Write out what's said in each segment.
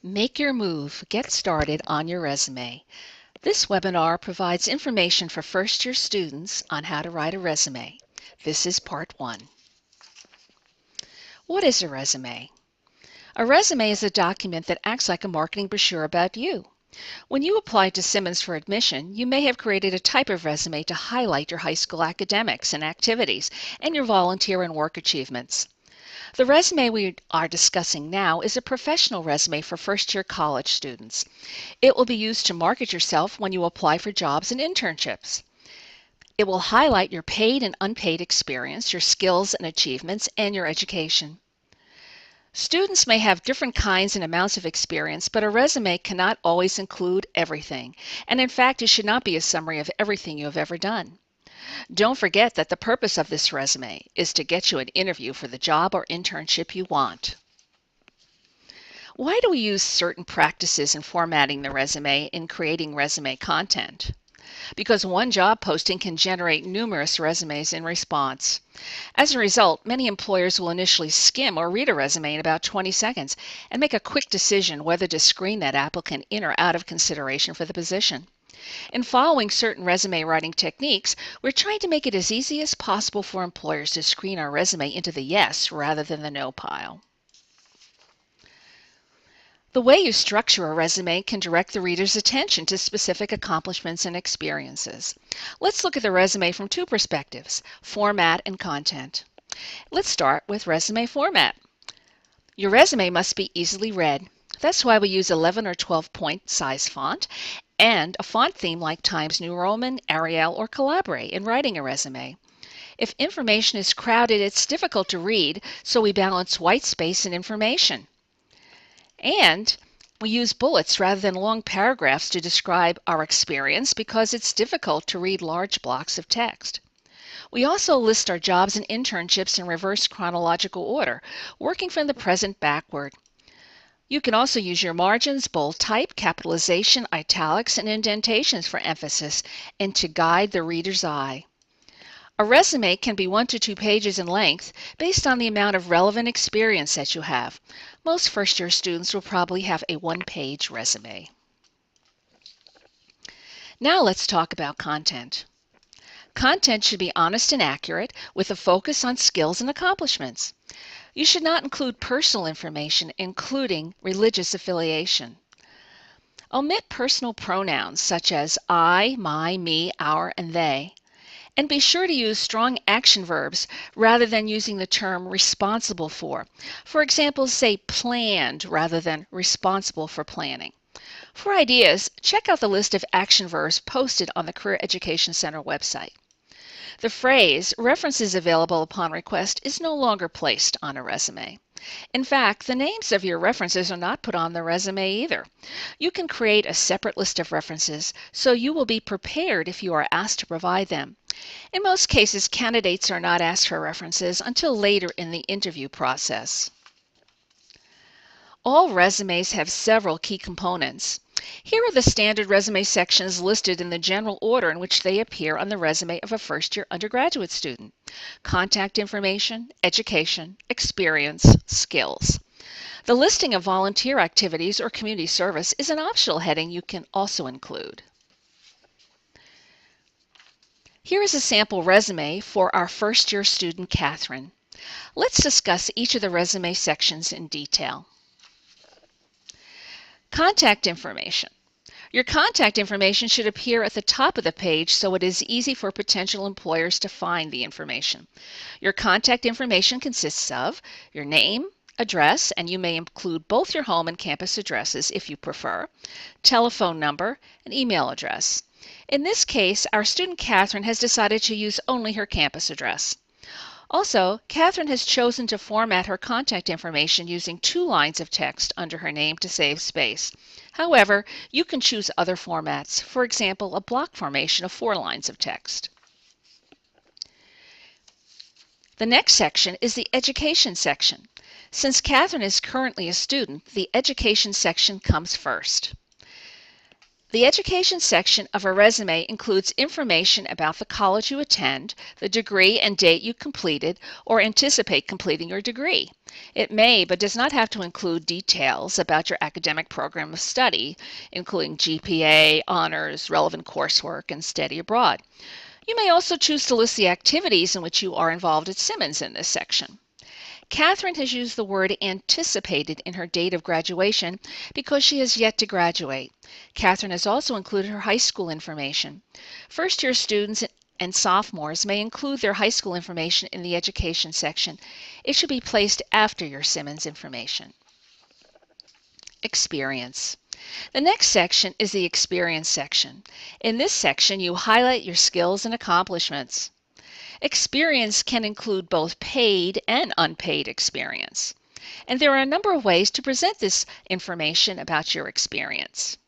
Make your move. Get started on your resume. This webinar provides information for first-year students on how to write a resume. This is part 1. What is a resume? A resume is a document that acts like a marketing brochure about you. When you applied to Simmons for admission, you may have created a type of resume to highlight your high school academics and activities and your volunteer and work achievements. The resume we are discussing now is a professional resume for first-year college students. It will be used to market yourself when you apply for jobs and internships. It will highlight your paid and unpaid experience, your skills and achievements, and your education. Students may have different kinds and amounts of experience, but a resume cannot always include everything, and in fact, it should not be a summary of everything you have ever done. Don't forget that the purpose of this resume is to get you an interview for the job or internship you want. Why do we use certain practices in formatting the resume in creating resume content? Because one job posting can generate numerous resumes in response. As a result, many employers will initially skim or read a resume in about 20 seconds and make a quick decision whether to screen that applicant in or out of consideration for the position. In following certain resume writing techniques, we're trying to make it as easy as possible for employers to screen our resume into the yes rather than the no pile. The way you structure a resume can direct the reader's attention to specific accomplishments and experiences. Let's look at the resume from two perspectives, format and content. Let's start with resume format. Your resume must be easily read. That's why we use 11 or 12 point size font and a font theme like Times New Roman, Arial, or Calibri in writing a resume. If information is crowded, it's difficult to read, so we balance white space and information. And we use bullets rather than long paragraphs to describe our experience because it's difficult to read large blocks of text. We also list our jobs and internships in reverse chronological order, working from the present backward. You can also use your margins, bold type, capitalization, italics, and indentations for emphasis and to guide the reader's eye. A resume can be 1 to 2 pages in length based on the amount of relevant experience that you have. Most first-year students will probably have a 1-page resume. Now let's talk about content. Content should be honest and accurate with a focus on skills and accomplishments. You should not include personal information, including religious affiliation. Omit personal pronouns such as I, my, me, our, and they. And be sure to use strong action verbs rather than using the term responsible for. For example, say planned rather than responsible for planning. For ideas, check out the list of action verbs posted on the Career Education Center website. The phrase, references available upon request, is no longer placed on a resume. In fact, the names of your references are not put on the resume either. You can create a separate list of references so you will be prepared if you are asked to provide them. In most cases, candidates are not asked for references until later in the interview process. All resumes have several key components. Here are the standard resume sections listed in the general order in which they appear on the resume of a first-year undergraduate student. Contact information, education, experience, skills. The listing of volunteer activities or community service is an optional heading you can also include. Here is a sample resume for our first-year student, Catherine. Let's discuss each of the resume sections in detail. Contact information. Your contact information should appear at the top of the page so it is easy for potential employers to find the information. Your contact information consists of your name, address, and you may include both your home and campus addresses if you prefer, telephone number, and email address. In this case, our student Catherine has decided to use only her campus address. Also, Catherine has chosen to format her contact information using 2 lines of text under her name to save space. However, you can choose other formats, for example, a block formation of 4 lines of text. The next section is the education section. Since Catherine is currently a student, the education section comes first. The education section of a resume includes information about the college you attend, the degree and date you completed or anticipate completing your degree. It may, but does not have to include details about your academic program of study, including GPA, honors, relevant coursework, and study abroad. You may also choose to list the activities in which you are involved at Simmons in this section. Catherine has used the word anticipated in her date of graduation because she has yet to graduate. Catherine has also included her high school information. First-year students and sophomores may include their high school information in the education section. It should be placed after your Simmons information. Experience. The next section is the experience section. In this section, you highlight your skills and accomplishments. Experience can include both paid and unpaid experience. And there are a number of ways to present this information about your experience.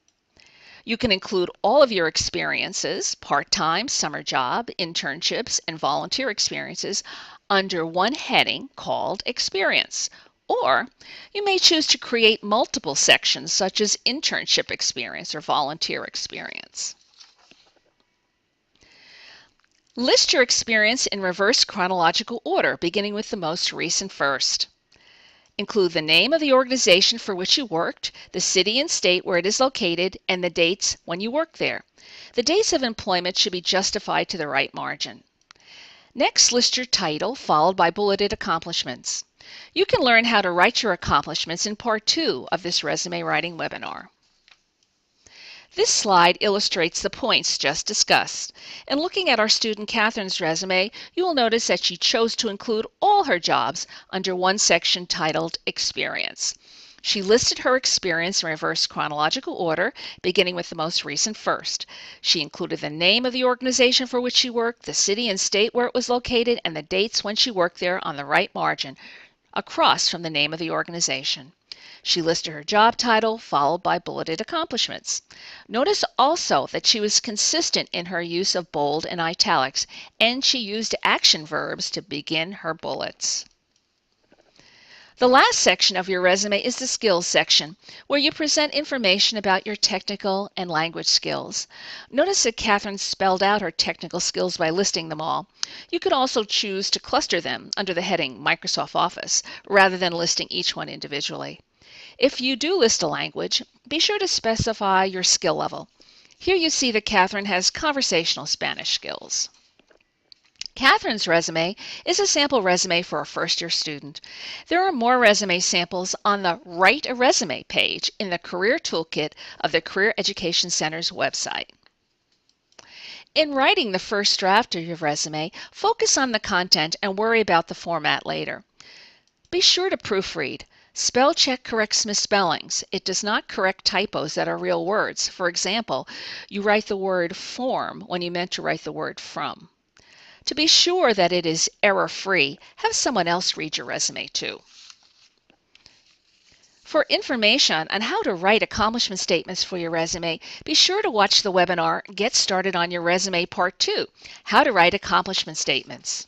You can include all of your experiences, part-time, summer job, internships, and volunteer experiences under one heading called Experience. Or you may choose to create multiple sections such as internship experience or volunteer experience. List your experience in reverse chronological order, beginning with the most recent first. Include the name of the organization for which you worked, the city and state where it is located, and the dates when you worked there. The dates of employment should be justified to the right margin. Next, list your title, followed by bulleted accomplishments. You can learn how to write your accomplishments in Part 2 of this resume writing webinar. This slide illustrates the points just discussed. In looking at our student Catherine's resume, you will notice that she chose to include all her jobs under one section titled Experience. She listed her experience in reverse chronological order, beginning with the most recent first. She included the name of the organization for which she worked, the city and state where it was located, and the dates when she worked there on the right margin, across from the name of the organization. She listed her job title, followed by bulleted accomplishments. Notice also that she was consistent in her use of bold and italics, and she used action verbs to begin her bullets. The last section of your resume is the skills section, where you present information about your technical and language skills. Notice that Catherine spelled out her technical skills by listing them all. You could also choose to cluster them under the heading Microsoft Office, rather than listing each one individually. If you do list a language, be sure to specify your skill level. Here you see that Catherine has conversational Spanish skills. Catherine's resume is a sample resume for a first-year student. There are more resume samples on the Write a Resume page in the Career Toolkit of the Career Education Center's website. In writing the first draft of your resume, focus on the content and worry about the format later. Be sure to proofread. Spell check corrects misspellings. It does not correct typos that are real words. For example, you write the word form when you meant to write the word from. To be sure that it is error-free, have someone else read your resume too. For information on how to write accomplishment statements for your resume, be sure to watch the webinar Get Started on Your Resume Part 2, How to Write Accomplishment Statements.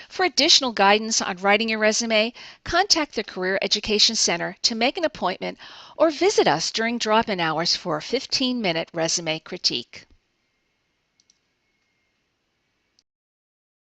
For additional guidance on writing your resume, contact the Career Education Center to make an appointment or visit us during drop-in hours for a 15-minute resume critique.